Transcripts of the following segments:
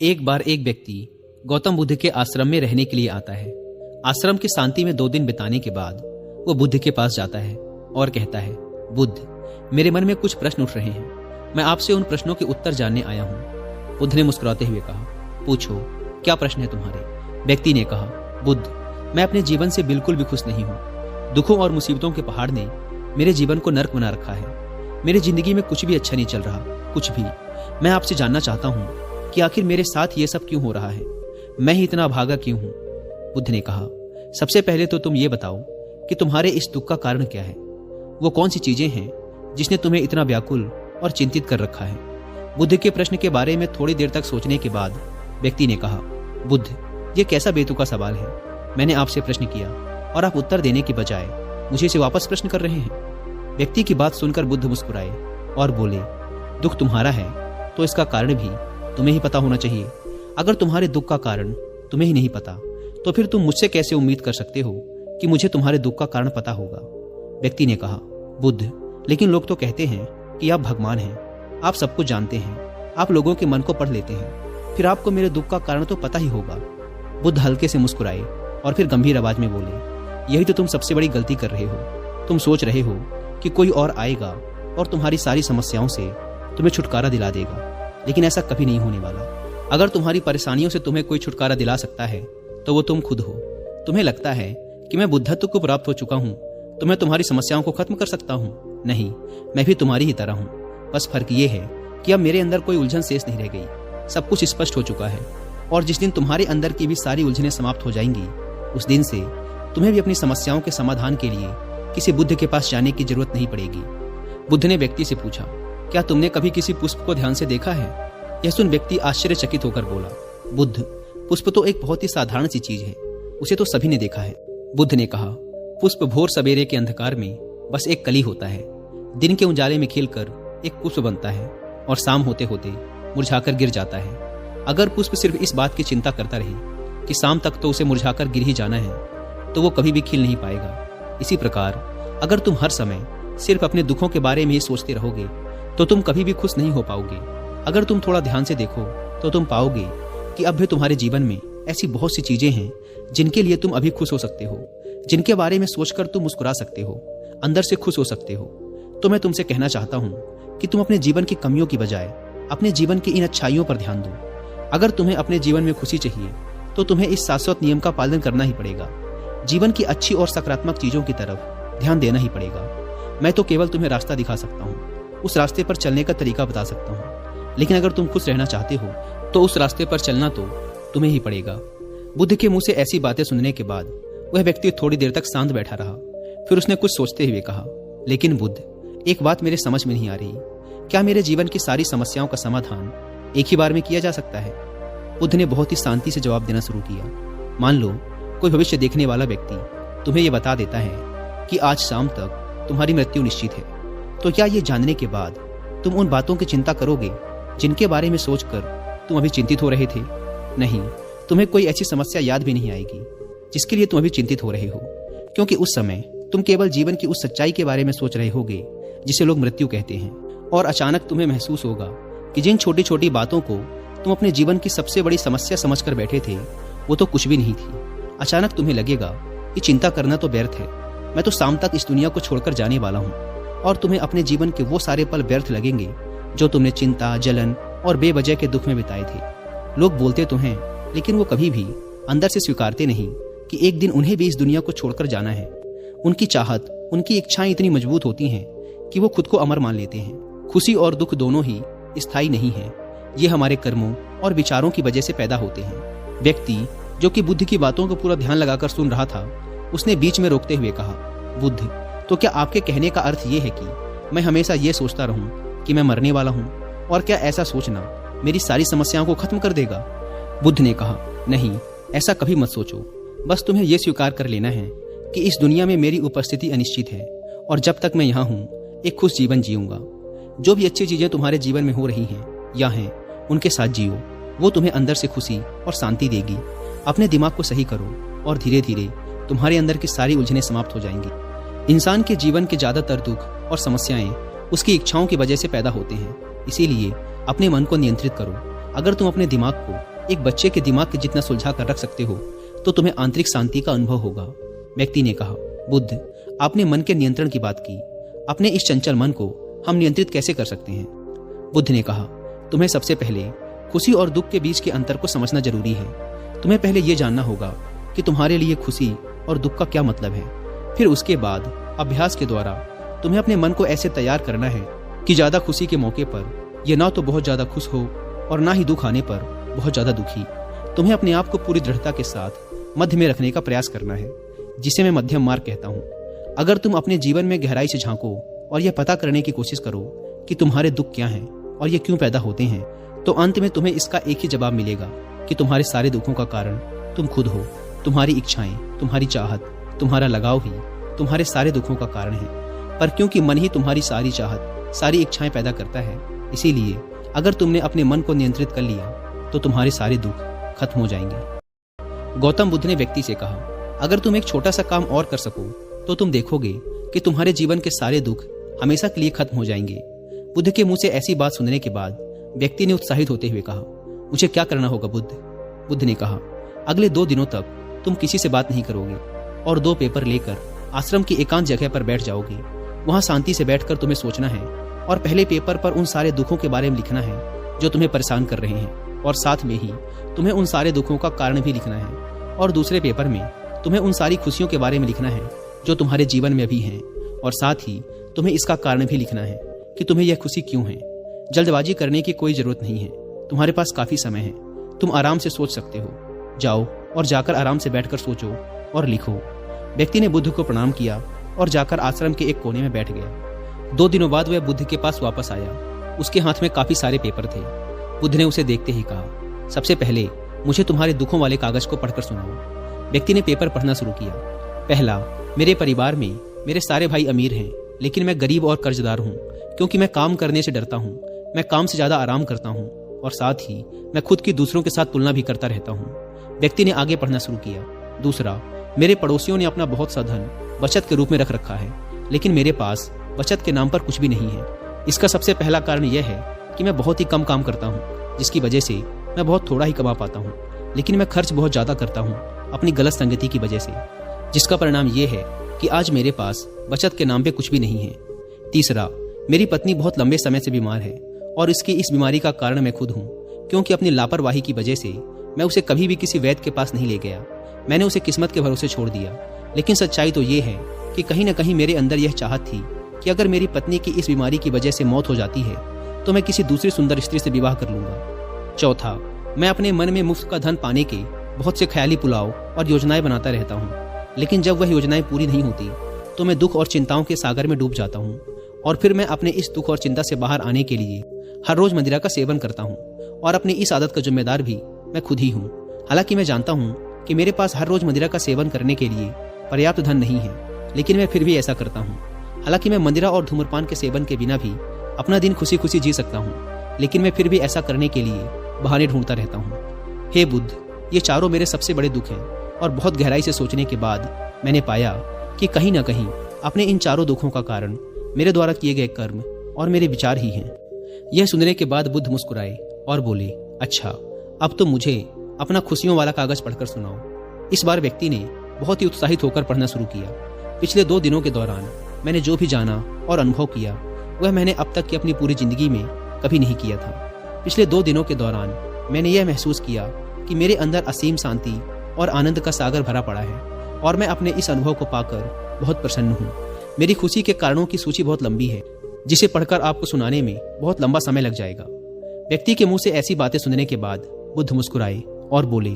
एक बार एक व्यक्ति गौतम बुद्ध के आश्रम में रहने के लिए आता है। आश्रम की शांति में 2 दिन बिताने के बाद वो बुद्ध के पास जाता है और कहता है, बुद्ध, मेरे मन में कुछ प्रश्न उठ रहे हैं। मैं आपसे उन प्रश्नों के उत्तर जानने आया हूँ। बुद्ध ने मुस्कुराते हुए कहा, पूछो, क्या प्रश्न है तुम्हारे? व्यक्ति ने कहा, बुद्ध, मैं अपने जीवन से बिल्कुल भी खुश नहीं हूँ। दुखों और मुसीबतों के पहाड़ ने मेरे जीवन को नर्क बना रखा है। मेरी जिंदगी में कुछ भी अच्छा नहीं चल रहा, कुछ भी। मैं आपसे जानना चाहता हूँ कि आखिर मेरे साथ ये सब क्यों हो रहा है? मैं ही इतना अभागा क्यों हूँ? बुद्ध ने कहा, सबसे पहले तो तुम ये बताओ कि तुम्हारे इस दुख का कारण क्या है? वो कौन सी चीजें हैं जिसने तुम्हें इतना व्याकुल और चिंतित कर रखा है? बुद्ध के प्रश्न के बारे में थोड़ी देर तक सोचने के बाद व्यक्ति ने कहा, बुद्ध, ये कैसा बेतुका सवाल है? मैंने आपसे प्रश्न किया और आप उत्तर देने की बजाय मुझे इसे वापस प्रश्न कर रहे हैं। व्यक्ति की बात सुनकर बुद्ध मुस्कुराए और बोले, दुख तुम्हारा है तो इसका कारण भी तुम्हें ही पता होना चाहिए। अगर तुम्हारे दुख का कारण तुम्हें ही नहीं पता तो फिर तुम मुझसे कैसे उम्मीद कर सकते हो कि मुझे तुम्हारे दुख का कारण पता होगा? व्यक्ति ने कहा, बुद्ध, लेकिन लोग तो कहते हैं कि आप भगवान हैं, आप सब कुछ जानते हैं, आप लोगों के मन को पढ़ लेते हैं, फिर आपको मेरे दुख का कारण तो पता ही होगा। बुद्ध हल्के से मुस्कुराए और फिर गंभीर आवाज में बोले, यही तो तुम सबसे बड़ी गलती कर रहे हो। तुम सोच रहे हो कि कोई और आएगा और तुम्हारी सारी समस्याओं से तुम्हें छुटकारा दिला देगा, लेकिन ऐसा कभी नहीं होने वाला। अगर तुम्हारी परेशानियों से तुम्हें कोई छुटकारा दिला सकता है तो वो तुम खुद हो। तुम्हें लगता है कि मैं बुद्धत्व को प्राप्त हो चुका हूँ तो मैं तुम्हारी समस्याओं को खत्म कर सकता हूँ। नहीं, मैं भी तुम्हारी ही तरह हूँ। बस फर्क ये है कि अब मेरे अंदर कोई उलझन शेष नहीं रह गई। सब कुछ स्पष्ट हो चुका है और जिस दिन तुम्हारे अंदर की भी सारी उलझनें समाप्त हो जाएंगी, उस दिन से तुम्हें भी अपनी समस्याओं के समाधान के लिए किसी बुद्ध के पास जाने की जरूरत नहीं पड़ेगी। बुद्ध ने व्यक्ति से पूछा, क्या तुमने कभी किसी पुष्प को ध्यान से देखा है? यह सुन व्यक्ति आश्चर्यचकित होकर बोला, बुद्ध, पुष्प तो एक बहुत ही साधारण सी चीज है, उसे तो सभी ने देखा है। बुद्ध ने कहा, पुष्प भोर सवेरे के अंधकार में बस एक कली होता है। दिन के उजाले में खिलकर एक पुष्प बनता है और शाम होते होते मुरझाकर गिर जाता है। अगर पुष्प सिर्फ इस बात की चिंता करता रहे कि शाम तक तो उसे मुरझाकर गिर ही जाना है, तो वो कभी भी खिल नहीं पाएगा। इसी प्रकार अगर तुम हर समय सिर्फ अपने दुखों के बारे में ही सोचते रहोगे तो तुम कभी भी खुश नहीं हो पाओगे। अगर तुम थोड़ा ध्यान से देखो तो तुम पाओगे कि अब भी तुम्हारे जीवन में ऐसी बहुत सी चीजें हैं जिनके लिए तुम अभी खुश हो सकते हो, जिनके बारे में सोचकर तुम मुस्कुरा सकते हो, अंदर से खुश हो सकते हो। तो मैं तुमसे कहना चाहता हूँ कि तुम अपने जीवन की कमियों की बजाय अपने जीवन की इन अच्छाइयों पर ध्यान दो। अगर तुम्हें अपने जीवन में खुशी चाहिए तो तुम्हें इस शाश्वत नियम का पालन करना ही पड़ेगा। जीवन की अच्छी और सकारात्मक चीजों की तरफ ध्यान देना ही पड़ेगा। मैं तो केवल तुम्हें रास्ता दिखा सकता हूँ, उस रास्ते पर चलने का तरीका बता सकता हूँ, लेकिन अगर तुम खुश रहना चाहते हो तो उस रास्ते पर चलना तो तुम्हें ही पड़ेगा। बुद्ध के मुंह से ऐसी बातें सुनने के बाद वह व्यक्ति थोड़ी देर तक शांत बैठा रहा। फिर उसने कुछ सोचते हुए कहा, लेकिन बुद्ध, एक बात मेरे समझ में नहीं आ रही। क्या मेरे जीवन की सारी समस्याओं का समाधान एक ही बार में किया जा सकता है? बुद्ध ने बहुत ही शांति से जवाब देना शुरू किया। मान लो कोई भविष्य देखने वाला व्यक्ति तुम्हें यह बता देता है कि आज शाम तक तुम्हारी मृत्यु निश्चित है, तो क्या ये जानने के बाद तुम उन बातों की चिंता करोगे जिनके बारे में सोचकर तुम अभी चिंतित हो रहे थे? नहीं, तुम्हें कोई ऐसी समस्या याद भी नहीं आएगी जिसके लिए तुम अभी चिंतित हो रहे हो, क्योंकि उस समय तुम केवल जीवन की उस सच्चाई के बारे में सोच रहे होगे जिसे लोग मृत्यु कहते हैं। और अचानक तुम्हें महसूस होगा कि जिन छोटी छोटी बातों को तुम अपने जीवन की सबसे बड़ी समस्या समझकर बैठे थे वो तो कुछ भी नहीं थी। अचानक तुम्हें लगेगा कि चिंता करना तो व्यर्थ है, मैं तो शाम तक इस दुनिया को छोड़कर जाने वाला हूँ। और तुम्हें अपने जीवन के वो सारे पल व्यर्थ लगेंगे जो तुमने चिंता, जलन और बेवजह के दुख में बिताए थे। लोग बोलते तो हैं, लेकिन वो कभी भी अंदर से स्वीकारते नहीं कि एक दिन उन्हें भी इस दुनिया को छोड़कर जाना है। उनकी चाहत, उनकी इच्छाएं इतनी मजबूत होती हैं कि वो खुद को अमर मान लेते हैं। खुशी और दुख दोनों ही स्थायी नहीं है, ये हमारे कर्मों और विचारों की वजह से पैदा होते हैं। व्यक्ति जो कि बुद्ध की बातों को पूरा ध्यान लगाकर सुन रहा था, उसने बीच में रोकते हुए कहा, बुद्ध, तो क्या आपके कहने का अर्थ ये है कि मैं हमेशा ये सोचता रहूं कि मैं मरने वाला हूं, और क्या ऐसा सोचना मेरी सारी समस्याओं को खत्म कर देगा? बुद्ध ने कहा, नहीं, ऐसा कभी मत सोचो। बस तुम्हें यह स्वीकार कर लेना है कि इस दुनिया में मेरी उपस्थिति अनिश्चित है और जब तक मैं यहाँ हूँ एक खुश जीवन जीऊंगा। जो भी अच्छी चीजें तुम्हारे जीवन में हो रही हैं या हैं, उनके साथ जियो, वो तुम्हें अंदर से खुशी और शांति देगी। अपने दिमाग को सही करो और धीरे धीरे तुम्हारे अंदर की सारी उलझनें समाप्त हो जाएंगी। इंसान के जीवन के ज्यादातर दुख और समस्याएं उसकी इच्छाओं की वजह से पैदा होते हैं, इसीलिए अपने मन को नियंत्रित करो। अगर तुम अपने दिमाग को एक बच्चे के दिमाग के जितना सुलझा कर रख सकते हो तो तुम्हें आंतरिक शांति का अनुभव होगा। व्यक्ति ने कहा, बुद्ध, आपने मन के नियंत्रण की बात की। अपने इस चंचल मन को हम नियंत्रित कैसे कर सकते हैं? बुद्ध ने कहा, तुम्हें सबसे पहले खुशी और दुख के बीच के अंतर को समझना जरूरी है। तुम्हें पहले यह जानना होगा कि तुम्हारे लिए खुशी और दुख का क्या मतलब है। फिर उसके बाद अभ्यास के द्वारा तुम्हें अपने मन को ऐसे तैयार करना है कि ज्यादा खुशी के मौके पर यह ना तो बहुत ज्यादा खुश हो और ना ही दुख आने पर बहुत ज्यादा दुखी। तुम्हें अपने आप को पूरी दृढ़ता के साथ मध्य में रखने का प्रयास करना है, जिसे मैं मध्यम मार्ग कहता हूँ। अगर तुम अपने जीवन में गहराई से झांको और यह पता करने की कोशिश करो कि तुम्हारे दुख क्या हैं और ये क्यों पैदा होते हैं, तो अंत में तुम्हें इसका एक ही जवाब मिलेगा कि तुम्हारे सारे दुखों का कारण तुम खुद हो। तुम्हारी इच्छाएं, तुम्हारी चाहत, तुम्हारा लगाव ही तुम्हारे सारे दुखों का कारण है। पर क्योंकि मन ही तुम्हारी सारी चाहत, सारी इच्छाएं पैदा करता है, इसीलिए अगर तुमने अपने मन को नियंत्रित कर लिया तो तुम्हारे सारे दुख खत्म हो जाएंगे। गौतम बुद्ध ने व्यक्ति से कहा, अगर तुम एक छोटा सा काम और कर सको तो तुम देखोगे कि तुम्हारे जीवन के सारे दुख हमेशा के लिए खत्म हो जाएंगे। बुद्ध के मुंह से ऐसी बात सुनने के बाद व्यक्ति ने उत्साहित होते हुए कहा, मुझे क्या करना होगा बुद्ध? बुद्ध ने कहा, अगले 2 दिनों तक तुम किसी से बात नहीं करोगे और 2 पेपर लेकर आश्रम की एकांत जगह पर बैठ जाओगे। वहां शांति से बैठकर तुम्हें सोचना है और पहले पेपर पर उन सारे दुखों के बारे में लिखना है जो तुम्हें परेशान कर रहे हैं, और साथ में ही तुम्हें उन सारे दुखों का कारण भी लिखना है। और दूसरे पेपर में तुम्हें उन सारी खुशियों के बारे में लिखना है जो तुम्हारे जीवन में अभी हैं, और साथ ही तुम्हें इसका कारण भी लिखना है कि तुम्हें यह खुशी क्यों है। जल्दबाजी करने की कोई जरूरत नहीं है, तुम्हारे पास काफी समय है, तुम आराम से सोच सकते हो। जाओ और जाकर आराम से बैठकर सोचो और लिखो। व्यक्ति ने बुद्ध को प्रणाम किया और जाकर आश्रम के एक कोने में बैठ गया। 2 दिनों बाद वह बुद्ध के पास वापस आया। उसके हाथ में काफी सारे पेपर थे। बुद्ध ने उसे देखते ही कहा, सबसे पहले मुझे तुम्हारे दुखों वाले कागज को पढ़कर सुनाओ। व्यक्ति ने पेपर पढ़ना शुरू किया। पहला, मेरे परिवार में मेरे सारे भाई अमीर हैं, लेकिन मैं गरीब और कर्जदार हूँ, क्योंकि मैं काम करने से डरता हूँ। मैं काम से ज्यादा आराम करता हूँ और साथ ही मैं खुद की दूसरों के साथ तुलना भी करता रहता हूँ। व्यक्ति ने आगे पढ़ना शुरू किया। दूसरा, मेरे पड़ोसियों ने अपना बहुत सा धन बचत के रूप में रख रखा है, लेकिन मेरे पास बचत के नाम पर कुछ भी नहीं है। इसका सबसे पहला कारण यह है कि मैं बहुत ही कम काम करता हूँ, जिसकी वजह से मैं बहुत थोड़ा ही कमा पाता हूँ, लेकिन मैं खर्च बहुत ज्यादा करता हूँ अपनी गलत संगति की वजह से, जिसका परिणाम यह है कि आज मेरे पास बचत के नाम पे कुछ भी नहीं है। तीसरा, मेरी पत्नी बहुत लंबे समय से बीमार है और इसकी इस बीमारी का कारण मैं खुद हूँ, क्योंकि अपनी लापरवाही की वजह से मैं उसे कभी भी किसी वैद्य के पास नहीं ले गया। मैंने उसे किस्मत के भरोसे छोड़ दिया। लेकिन सच्चाई तो ये है कि कहीं न कहीं मेरे अंदर यह चाहत थी कि अगर मेरी पत्नी की इस बीमारी की वजह से मौत हो जाती है तो मैं किसी दूसरी सुंदर स्त्री से विवाह कर लूंगा। चौथा, मैं अपने मन में मुफ्त का धन पाने के बहुत से ख्याली पुलाव और योजनाएं बनाता रहता हूँ, लेकिन जब वह योजनाएं पूरी नहीं होती तो मैं दुख और चिंताओं के सागर में डूब जाता हूँ, और फिर मैं अपने इस दुख और चिंता से बाहर आने के लिए हर रोज मदिरा का सेवन करता हूँ, और अपनी इस आदत का जिम्मेदार भी मैं खुद ही हूँ। हालांकि मैं जानता हूँ कि मेरे पास हर रोज मदिरा का सेवन करने के लिए पर्याप्त धन नहीं है, लेकिन मैं फिर भी ऐसा करता हूँ। हालांकि मैं मदिरा और धूम्रपान के सेवन के बिना भी अपना दिन खुशी खुशी जी सकता हूँ, लेकिन मैं फिर भी ऐसा करने के लिए बहाने ढूंढता रहता हूँ। हे बुद्ध, ये चारों मेरे सबसे बड़े दुख हैं, और बहुत गहराई से सोचने के बाद मैंने पाया कि कहीं न कहीं अपने इन चारों दुखों का कारण मेरे द्वारा किए गए कर्म और मेरे विचार ही हैं। यह सुनने के बाद बुद्ध मुस्कुराए और बोले, अच्छा, अब तुम मुझे अपना खुशियों वाला कागज पढ़कर सुनाओ। इस बार व्यक्ति ने बहुत ही उत्साहित होकर पढ़ना शुरू किया। पिछले 2 दिनों के दौरान मैंने जो भी जाना और अनुभव किया वह मैंने अब तक की अपनी पूरी जिंदगी में कभी नहीं किया था। पिछले 2 दिनों के दौरान मैंने यह महसूस किया कि मेरे अंदर असीम शांति और आनंद का सागर भरा पड़ा है, और मैं अपने इस अनुभव को पाकर बहुत प्रसन्न हूँ। मेरी खुशी के कारणों की सूची बहुत लंबी है, जिसे पढ़कर आपको सुनाने में बहुत लंबा समय लग जाएगा। व्यक्ति के मुंह से ऐसी बातें सुनने के बाद बुद्ध मुस्कुराए और बोले,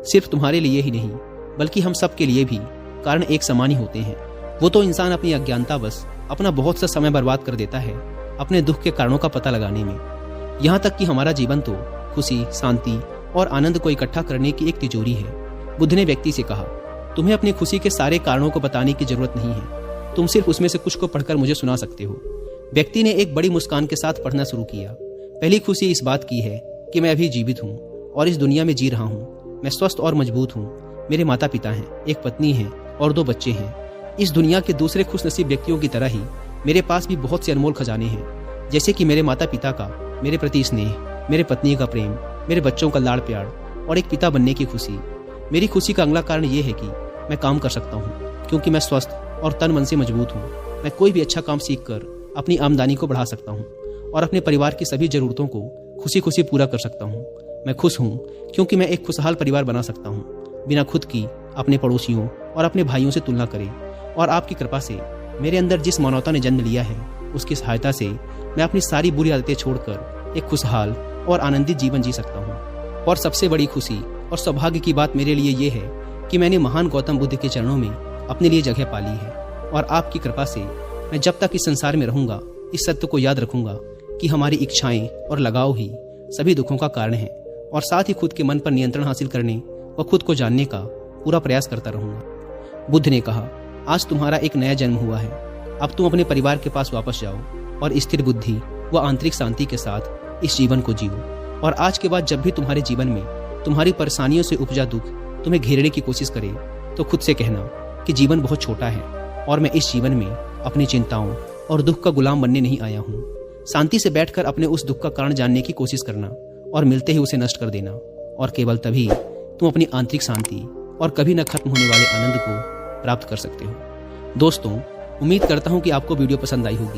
सिर्फ तुम्हारे लिए ही नहीं बल्कि हम सब के लिए भी कारण एक समान ही होते हैं। वो तो इंसान अपनी अज्ञानतावश अपना बहुत सा समय बर्बाद कर देता है अपने दुख के कारणों का पता लगाने में। यहाँ तक कि हमारा जीवन तो खुशी, शांति और आनंद को इकट्ठा करने की एक तिजोरी है। बुद्ध ने व्यक्ति से कहा, तुम्हें अपनी खुशी के सारे कारणों को बताने की जरूरत नहीं है, तुम सिर्फ उसमें से कुछ को पढ़कर मुझे सुना सकते हो। व्यक्ति ने एक बड़ी मुस्कान के साथ पढ़ना शुरू किया। पहली खुशी इस बात की है कि मैं अभी जीवित हूँ और इस दुनिया में जी रहा हूँ। मैं स्वस्थ और मजबूत हूँ। मेरे माता पिता हैं, एक पत्नी है और 2 बच्चे हैं। इस दुनिया के दूसरे खुशनसीब व्यक्तियों की तरह ही मेरे पास भी बहुत से अनमोल खजाने हैं, जैसे कि मेरे माता पिता का मेरे प्रति स्नेह, मेरे पत्नी का प्रेम, मेरे बच्चों का लाड़ प्यार और एक पिता बनने की खुशी। मेरी खुशी का अगला कारण ये है कि मैं काम कर सकता हूँ, क्योंकि मैं स्वस्थ और तन मन से मजबूत हूँ। मैं कोई भी अच्छा काम सीखकर अपनी आमदनी को बढ़ा सकता हूँ और अपने परिवार की सभी जरूरतों को खुशी खुशी पूरा कर सकता हूँ। मैं खुश हूँ क्योंकि मैं एक खुशहाल परिवार बना सकता हूँ, बिना खुद की अपने पड़ोसियों और अपने भाइयों से तुलना करे। और आपकी कृपा से मेरे अंदर जिस मानवता ने जन्म लिया है, उसकी सहायता से मैं अपनी सारी बुरी आदतें छोड़कर एक खुशहाल और आनंदित जीवन जी सकता हूँ। और सबसे बड़ी खुशी और सौभाग्य की बात मेरे लिए ये है कि मैंने महान गौतम बुद्ध के चरणों में अपने लिए जगह पाली है। और आपकी कृपा से मैं जब तक इस संसार में रहूंगा, इस सत्य को याद रखूंगा कि हमारी इच्छाएं और लगाव ही सभी दुखों का कारण है। और साथ ही खुद के मन पर नियंत्रण हासिल करने व खुद को जानने का पूरा प्रयास करता रहूंगा। बुद्ध ने कहा, आज तुम्हारा एक नया जन्म हुआ है। अब तुम अपने परिवार के पास वापस जाओ और स्थिर बुद्धि व आंतरिक शांति के साथ इस जीवन को जियो। और आज के बाद जब भी तुम्हारे जीवन में तुम्हारी परेशानियों से उपजा दुख तुम्हें घेरने की कोशिश करे, तो खुद से कहना कि जीवन बहुत छोटा है और मैं इस जीवन में अपनी चिंताओं और दुख का गुलाम बनने नहीं आया हूँ। शांति से बैठकर अपने उस दुख का कारण जानने की कोशिश करना और मिलते ही उसे नष्ट कर देना। और केवल तभी तुम अपनी आंतरिक शांति और कभी न खत्म होने वाले आनंद को प्राप्त कर सकते हो। दोस्तों, उम्मीद करता हूँ कि आपको वीडियो पसंद आई होगी।